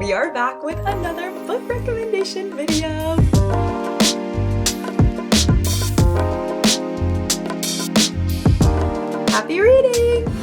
we are back with another book recommendation video. Happy reading!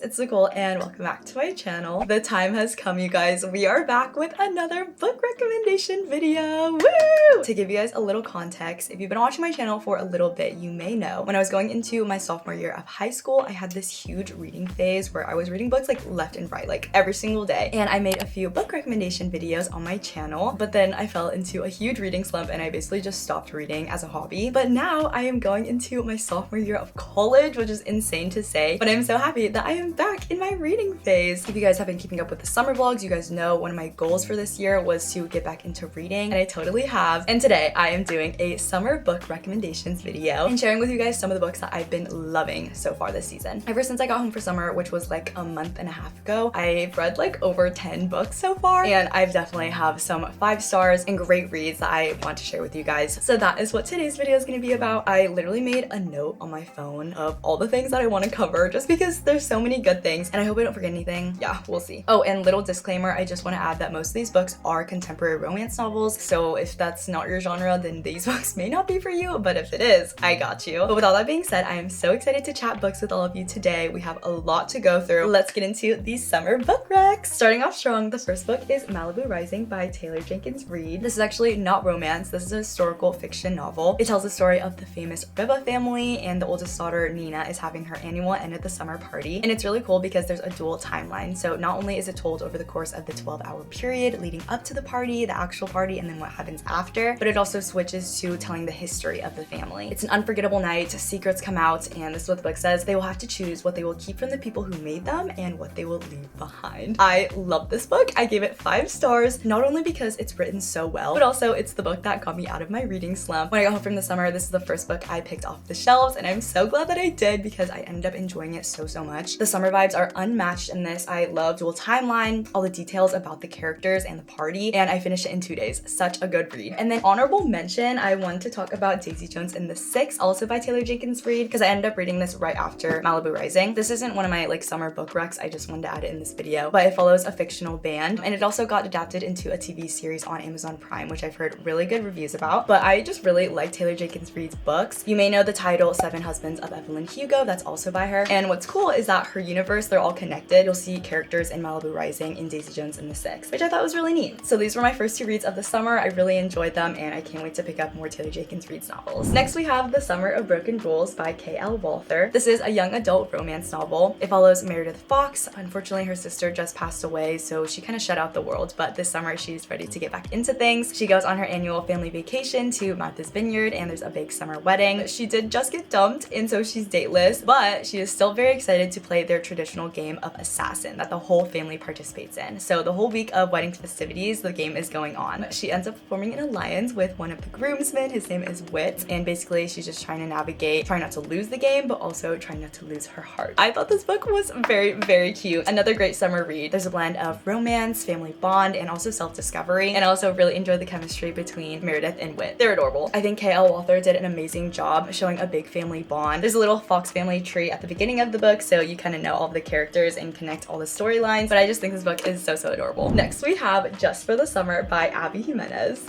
It's Nicole and welcome back to my channel. The time has come, you guys. We are back with another book recommendation video. Woo! To give you guys a little context, if you've been watching my channel for a little bit, you may know when I was going into my sophomore year of high school, I had this huge reading phase where I was reading books like left and right, like every single day. And I made a few book recommendation videos on my channel, but then I fell into a huge reading slump and I basically just stopped reading as a hobby. But now I am going into my sophomore year of college, which is insane to say, but I'm so happy that I am back in my reading phase. If you guys have been keeping up with the summer vlogs, you guys know one of my goals for this year was to get back into reading, and I totally have. And today I am doing a summer book recommendations video and sharing with you guys some of the books that I've been loving so far this season. Ever since I got home for summer, which was like a month and a half ago, I've read like over 10 books so far, and I've definitely have some 5 stars and great reads that I want to share with you guys. So that is what today's video is going to be about. I literally made a note on my phone of all the things that I want to cover just because there's so many good things, and I hope I don't forget anything. Yeah, we'll see. Oh, and little disclaimer, I just want to add that most of these books are contemporary romance novels, so if that's not your genre, then these books may not be for you, but if it is, I got you. But with all that being said, I am so excited to chat books with all of you today. We have a lot to go through. Let's get into these summer book recs. Starting off strong, the first book is Malibu Rising by Taylor Jenkins Reid. This is actually not romance. This is a historical fiction novel. It tells the story of the famous Riva family, and the oldest daughter, Nina, is having her annual end of the summer party. And it's really cool because there's a dual timeline. So not only is it told over the course of the 12-hour period leading up to the party, the actual party, and then what happens after, but it also switches to telling the history of the family. It's an unforgettable night, secrets come out, and this is what the book says. They will have to choose what they will keep from the people who made them and what they will leave behind. I love this book. I gave it 5 stars, not only because it's written so well, but also it's the book that got me out of my reading slump. When I got home from the summer, this is the first book I picked off the shelves, and I'm so glad that I did because I ended up enjoying it so much. The summer vibes are unmatched in this. I love dual timeline, all the details about the characters and the party, and I finished it in 2 days. Such a good read. And then honorable mention, I want to talk about Daisy Jones and the Six, also by Taylor Jenkins Reid, because I ended up reading this right after Malibu Rising. This isn't one of my like summer book recs, I just wanted to add it in this video, but it follows a fictional band, and it also got adapted into a TV series on Amazon Prime, which I've heard really good reviews about. But I just really like Taylor Jenkins Reid's books. You may know the title 7 Husbands of Evelyn Hugo, that's also by her. And what's cool is that her universe, they're all connected. You'll see characters in Malibu Rising, in Daisy Jones and the Six, which I thought was really neat. So these were my first 2 reads of the summer. I really enjoyed them, and I can't wait to pick up more Taylor Jenkins Reid's novels. Next we have The Summer of Broken Jewels by K.L. Walther. This is a young adult romance novel. It follows Meredith Fox. Unfortunately, her sister just passed away, so she kind of shut out the world, but this summer she's ready to get back into things. She goes on her annual family vacation to Martha's Vineyard, and there's a big summer wedding. She did just get dumped, and so she's dateless, but she is still very excited to play their traditional game of Assassin that the whole family participates in. So the whole week of wedding festivities, the game is going on. She ends up forming an alliance with one of the groomsmen. His name is Wit, and basically she's just trying to navigate, trying not to lose the game, but also trying not to lose her heart. I thought this book was very cute. Another great summer read. There's a blend of romance, family bond, and also self-discovery, and I also really enjoyed the chemistry between Meredith and Wit. They're adorable. I think K.L. Walther did an amazing job showing a big family bond. There's a little Fox family tree at the beginning of the book, so you kind of know all of the characters and connect all the storylines, but I just think this book is so adorable. Next we have Just for the Summer by Abby Jimenez.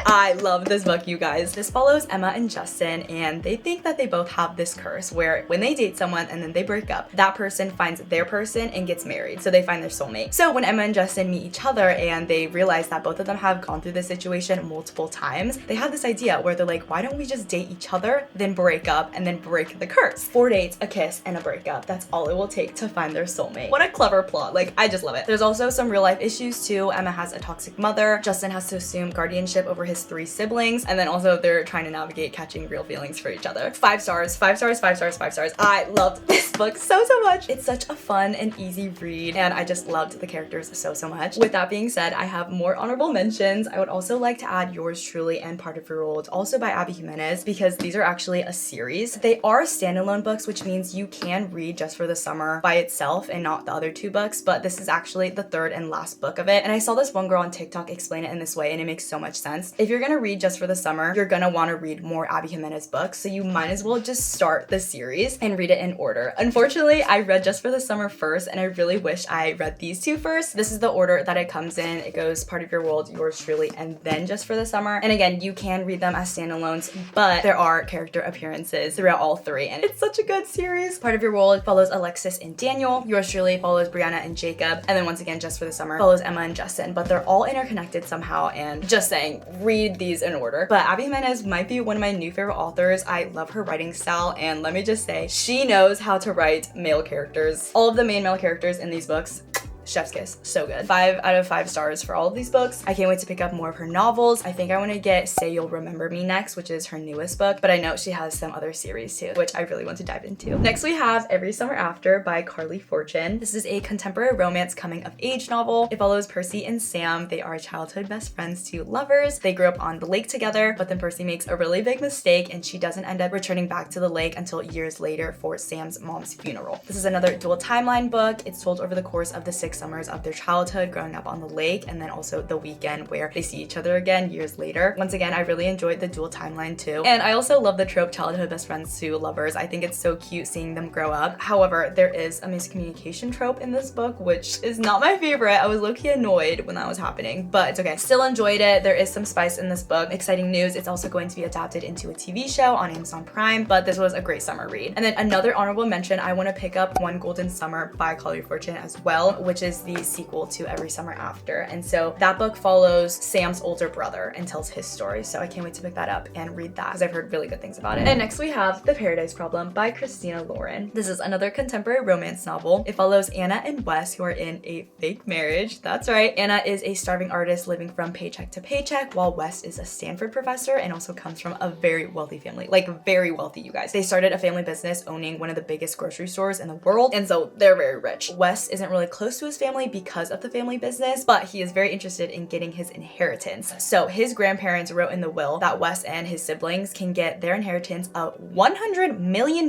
I love this book, you guys. This follows Emma and Justin, and they think that they both have this curse where when they date someone and then they break up, that person finds their person and gets married, so they find their soulmate. So when Emma and Justin meet each other and they realize that both of them have gone through this situation multiple times, they have this idea where they're like, why don't we just date each other, then break up, and then break the curse? 4 dates, a kiss, and a breakup. That's all it will take to find their soulmate. What a clever plot. Like, I just love it. There's also some real life issues too. Emma has a toxic mother. Justin has to assume guardianship over his 3 siblings, and then also they're trying to navigate catching real feelings for each other. 5 stars, 5 stars, 5 stars, 5 stars. I loved this book so much. It's such a fun and easy read, and I just loved the characters so much. With that being said, I have more honorable mentions. I would also like to add Yours Truly and Part of Your World, also by Abby Jimenez, because these are actually a series. They are standalone books, which means you can read Just for the Summer by itself and not the other two books, but this is actually the third and last book of it. And I saw this one girl on TikTok explain it in this way, and it makes so much sense. If you're gonna read just for the summer, you're gonna want to read more Abby Jimenez books, so you might as well just start the series and read it in order. Unfortunately, I read Just for the Summer first, and I really wish I read these two first. This is the order that it comes in. It goes Part of Your World, Yours Truly, and then Just for the Summer. And again, you can read them as standalones, but there are character appearances throughout all three, and it's such a good series. Part of Your World follows Alexis and Daniel. Yours Truly follows Brianna and Jacob. And then once again, Just for the Summer follows Emma and Justin, but they're all interconnected somehow, and just saying, read these in order. But Abby Jimenez might be one of my new favorite authors. I love her writing style, and let me just say, she knows how to write male characters. All of the main male characters in these books, chef's kiss, so good. 5 out of 5 stars for all of these books. I can't wait to pick up more of her novels. I think I want to get Say You'll Remember Me next, which is her newest book, but I know she has some other series too, which I really want to dive into. Next we have Every Summer After by Carly Fortune. This is a contemporary romance coming of age novel. It follows Percy and Sam. They are childhood best friends to lovers. They grew up on the lake together, but then Percy makes a really big mistake and she doesn't end up returning back to the lake until years later for Sam's mom's funeral. This is another dual timeline book. It's told over the course of the 6 summers of their childhood growing up on the lake, and then also the weekend where they see each other again years later. Once again, I really enjoyed the dual timeline too. And I also love the trope childhood best friends to lovers. I think it's so cute seeing them grow up. However, there is a miscommunication trope in this book, which is not my favorite. I was low-key annoyed when that was happening, but it's okay. Still enjoyed it. There is some spice in this book. Exciting news, it's also going to be adapted into a TV show on Amazon Prime, but this was a great summer read. And then another honorable mention, I want to pick up One Golden Summer by Carly Fortune as well, which is the sequel to Every Summer After. And so that book follows Sam's older brother and tells his story. So I can't wait to pick that up and read that because I've heard really good things about it. And next we have The Paradise Problem by Christina Lauren. This is another contemporary romance novel. It follows Anna and Wes, who are in a fake marriage. That's right. Anna is a starving artist living from paycheck to paycheck, while Wes is a Stanford professor and also comes from a very wealthy family. Like very wealthy, you guys. They started a family business owning one of the biggest grocery stores in the world, and so they're very rich. Wes isn't really close to his family because of the family business, but he is very interested in getting his inheritance. So his grandparents wrote in the will that Wes and his siblings can get their inheritance of $100 million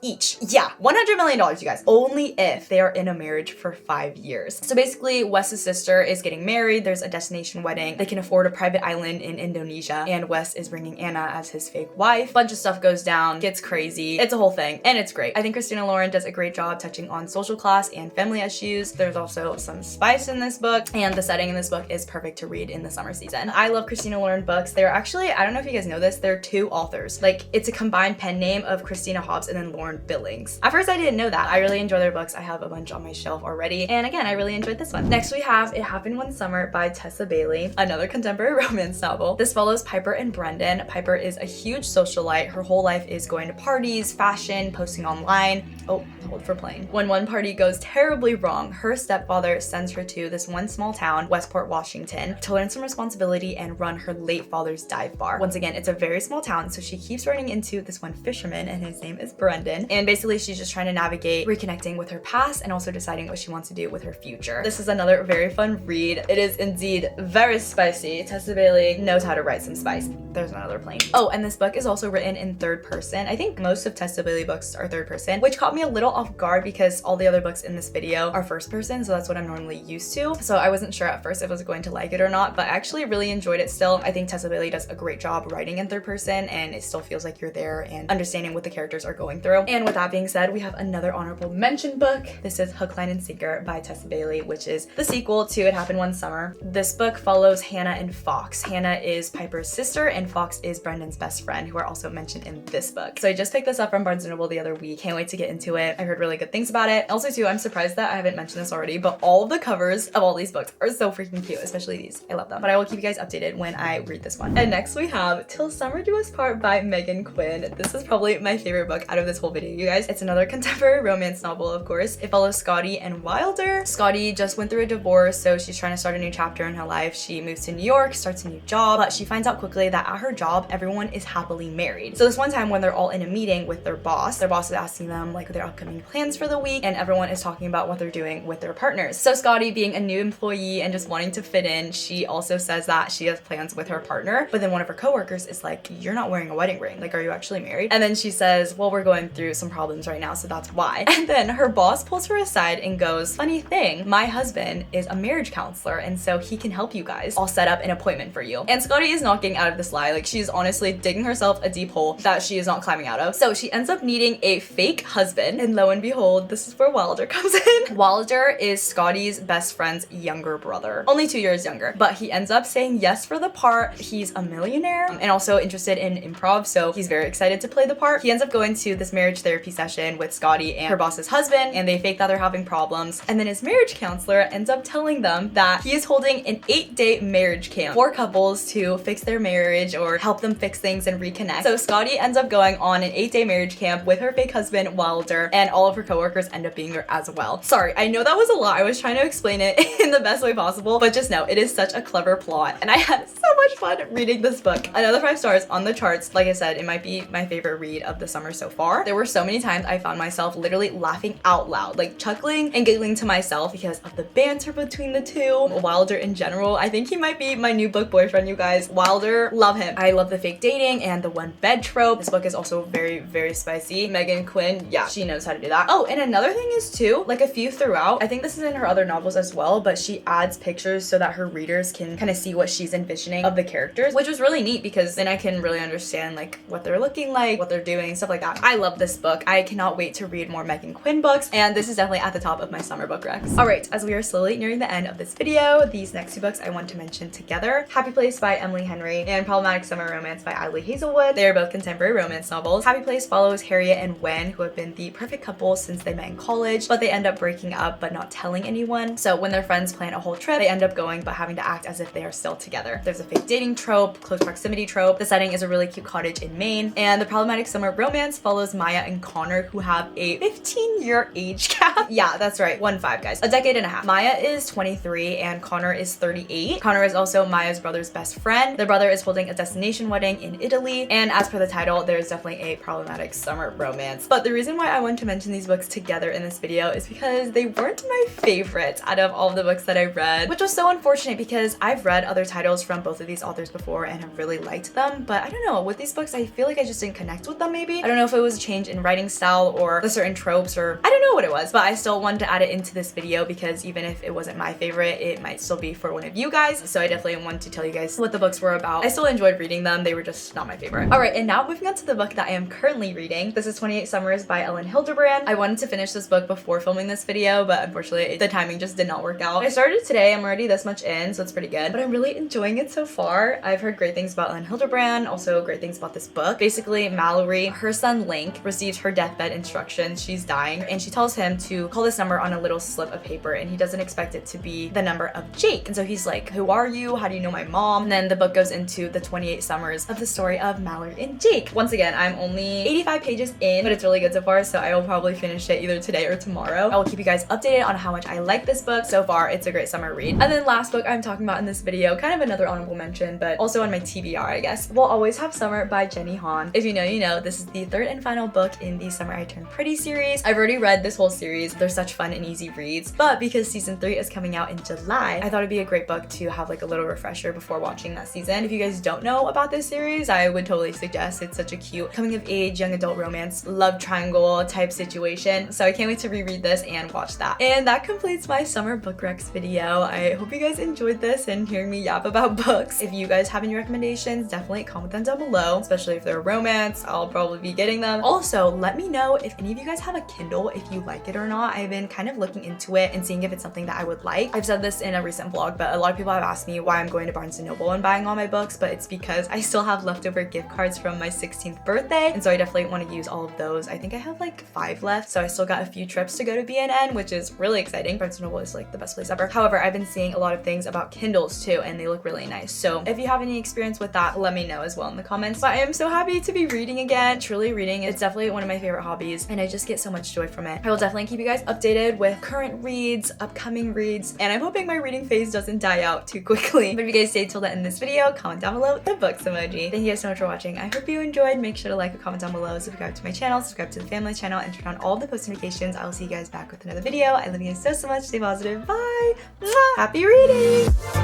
each. Yeah, $100 million, you guys, only if they are in a marriage for 5 years. So basically, Wes's sister is getting married. There's a destination wedding. They can afford a private island in Indonesia, and Wes is bringing Anna as his fake wife. Bunch of stuff goes down, gets crazy. It's a whole thing, and it's great. I think Christina Lauren does a great job touching on social class and family issues. There's also some spice in this book, and the setting in this book is perfect to read in the summer season. I love Christina Lauren books. They're actually, I don't know if you guys know this, they're 2 authors. Like, it's a combined pen name of Christina Hobbs and then Lauren Billings. At first I didn't know that. I really enjoy their books. I have a bunch on my shelf already, and again, I really enjoyed this one. Next we have It Happened One Summer by Tessa Bailey, another contemporary romance novel. This follows Piper and Brendan. Piper is a huge socialite. Her whole life is going to parties, fashion, posting online. Oh, hold for playing. When one party goes terribly wrong, her stepfather sends her to this one small town, Westport, Washington, to learn some responsibility and run her late father's dive bar. Once again, it's a very small town, so she keeps running into this one fisherman, and his name is Brendan. And basically, she's just trying to navigate reconnecting with her past and also deciding what she wants to do with her future. This is another very fun read. It is indeed very spicy. Tessa Bailey knows how to write some spice. There's another plane. Oh, and this book is also written in third person. I think most of Tessa Bailey books are third person, which caught me a little off guard because all the other books in this video are first person, so that's what I'm normally used to. So I wasn't sure at first if I was going to like it or not, but I actually really enjoyed it still. I think Tessa Bailey does a great job writing in third person, and it still feels like you're there and understanding what the characters are going through. And with that being said, we have another honorable mention book. This is Hook, Line, and Sinker by Tessa Bailey, which is the sequel to It Happened One Summer. This book follows Hannah and Fox. Hannah is Piper's sister, and Fox is Brendan's best friend, who are also mentioned in this book. So I just picked this up from Barnes & Noble the other week. Can't wait to get into it. I heard really good things about it. Also too, I'm surprised that I haven't mentioned this already, but all of the covers of all these books are so freaking cute, especially these. I love them. But I will keep you guys updated when I read this one. And next we have Till Summer Do Us Part by Megan Quinn. This is probably my favorite book out of this whole video, you guys. It's another contemporary romance novel, of course. It follows Scotty and Wilder. Scotty just went through a divorce, so she's trying to start a new chapter in her life. She moves to New York, starts a new job, but she finds out quickly that at her job, everyone is happily married. So this one time when they're all in a meeting with their boss is asking them like their upcoming plans for the week, and everyone is talking about what they're doing with their partners. So Scotty, being a new employee and just wanting to fit in, she also says that she has plans with her partner, but then one of her coworkers is like, you're not wearing a wedding ring. Like, are you actually married? And then she says, well, we're going through some problems right now, so that's why. And then her boss pulls her aside and goes, funny thing, my husband is a marriage counselor, and so he can help you guys. I'll set up an appointment for you. And Scotty is not getting out of this lie. Like, she's honestly digging herself a deep hole that she is not climbing out of. So she ends up needing a fake husband, and lo and behold, this is where Wilder comes in. Wilder is Scotty's best friend's younger brother, only 2 years younger, but he ends up saying yes for the part. He's a millionaire and also interested in improv, so he's very excited to play the part. He ends up going to this marriage therapy session with Scotty and her boss's husband, and they fake that they're having problems, and then his marriage counselor ends up telling them that he is holding an 8-day marriage camp for couples to fix their marriage or help them fix things and reconnect. So Scotty ends up going on an 8-day marriage camp with her fake husband Wilder, and all of her coworkers end up being there as well. Sorry, I know that was a lot. I was trying to explain it in the best way possible, but just know it is such a clever plot, and I had so much fun reading this book. Another 5 stars on the charts. Like I said, it might be my favorite read of the summer so far. There were so many times I found myself literally laughing out loud, like chuckling and giggling to myself because of the banter between the two. Wilder in general, I think he might be my new book boyfriend, you guys. Wilder, love him. I love the fake dating and the one bed trope. This book is also very, very spicy. Megan Quinn, yeah, she knows how to do that. Oh, and another thing is too, like a few throughout, I think this is in her other novels as well, but she adds pictures so that her readers can kind of see what she's envisioning of the characters, which was really neat because then I can really understand like what they're looking like, what they're doing, stuff like that. I love this book. I cannot wait to read more Megan Quinn books, and this is definitely at the top of my summer book recs. All right, as we are slowly nearing the end of this video, these next 2 books I want to mention together: Happy Place by Emily Henry and Problematic Summer Romance by Adley Hazelwood. They are both contemporary romance novels. Happy Place follows Harriet and Wen, who have been the perfect couple since they met in college, but they end up breaking up but not telling anyone. So when their friends plan a whole trip, they end up going but having to act as if they are still together. There's a fake dating trope, close proximity trope. The setting is a really cute cottage in Maine, and the Problematic Summer Romance follows Maya and Connor, who have a 15-year age gap. Yeah, that's right, 1-5, guys. A decade and a half. Maya is 23 and Connor is 38. Connor is also Maya's brother's best friend. The brother is holding a destination wedding in Italy, and as per the title, there's definitely a problematic summer romance. But the reason why I want to mention these books together in this video is because they weren't my favorite out of all of the books that I read, which was so unfortunate because I've read other titles from both of these authors before and have really liked them, but I don't know, with these books I feel like I just didn't connect with them maybe. I don't know if it was a change in writing style or the certain tropes, or I don't know what it was, but I still wanted to add it into this video because even if it wasn't my favorite, it might still be for one of you guys. So I definitely wanted to tell you guys what the books were about. I still enjoyed reading them, they were just not my favorite. All right, and now moving on to the book that I am currently reading. This is 28 Summers by Ellen Hildebrand. I wanted to finish this book before filming this video, but unfortunately the timing just did not work out. I started today, I'm already this much in, so it's pretty good, but I'm really enjoying it so far. I've heard great things about Ellen Hildebrand, also great things about this book. Basically, Mallory, her son Link, receives her deathbed instructions. She's dying, and she tells him to call this number on a little slip of paper, and he doesn't expect it to be the number of Jake. And so he's like, who are you? How do you know my mom? And then the book goes into the 28 summers of the story of Mallory and Jake. Once again, I'm only 85 pages in, but it's really good so far, so I will probably finish it either today or tomorrow. I will keep you guys updated on how much I like this book. So far, it's a great summer read. And then last book I'm talking about in this video, kind of another honorable mention, but also on my TBR, I guess. We'll Always Have Summer by Jenny Han. If you know, you know. This is the 3rd and final book in the Summer I Turned Pretty series. I've already read this whole series. They're such fun and easy reads, but because season 3 is coming out in July, I thought it'd be a great book to have like a little refresher before watching that season. If you guys don't know about this series, I would totally suggest. It's such a cute coming of age, young adult romance, love triangle type situation. So I can't wait to reread this and watch that. And that completes my summer book recs video. I hope you guys enjoyed this and hearing me yap about books. If you guys have any recommendations, definitely comment them down below, especially if they're romance. I'll probably be getting them. Also, let me know if any of you guys have a Kindle, if you like it or not. I've been kind of looking into it and seeing if it's something that I would like. I've said this in a recent vlog, but a lot of people have asked me why I'm going to Barnes & Noble and buying all my books, but it's because I still have leftover gift cards from my 16th birthday, and so I definitely want to use all of those. I think I have like 5 left, so I still got a few trips to go to B&N, which is really exciting. Barnes & Noble is like the best place ever. However, I've been seeing a lot of things about Kindles too, and they look really nice. So if you have any experience with that, let me know as well in the comments. But I am so happy to be reading again. Truly reading, it's definitely one of my favorite hobbies, and I just get so much joy from it. I will definitely keep you guys updated with current reads, upcoming reads, and I'm hoping my reading phase doesn't die out too quickly. But if you guys stayed till the end of this video, comment down below the books emoji. Thank you guys so much for watching. I hope you enjoyed. Make sure to like or comment down below, subscribe to my channel, subscribe to the family channel, and turn on all the post notifications. I will see you guys back with another video. I love you guys. you guys so much. Stay positive. Bye. Mwah. Happy reading.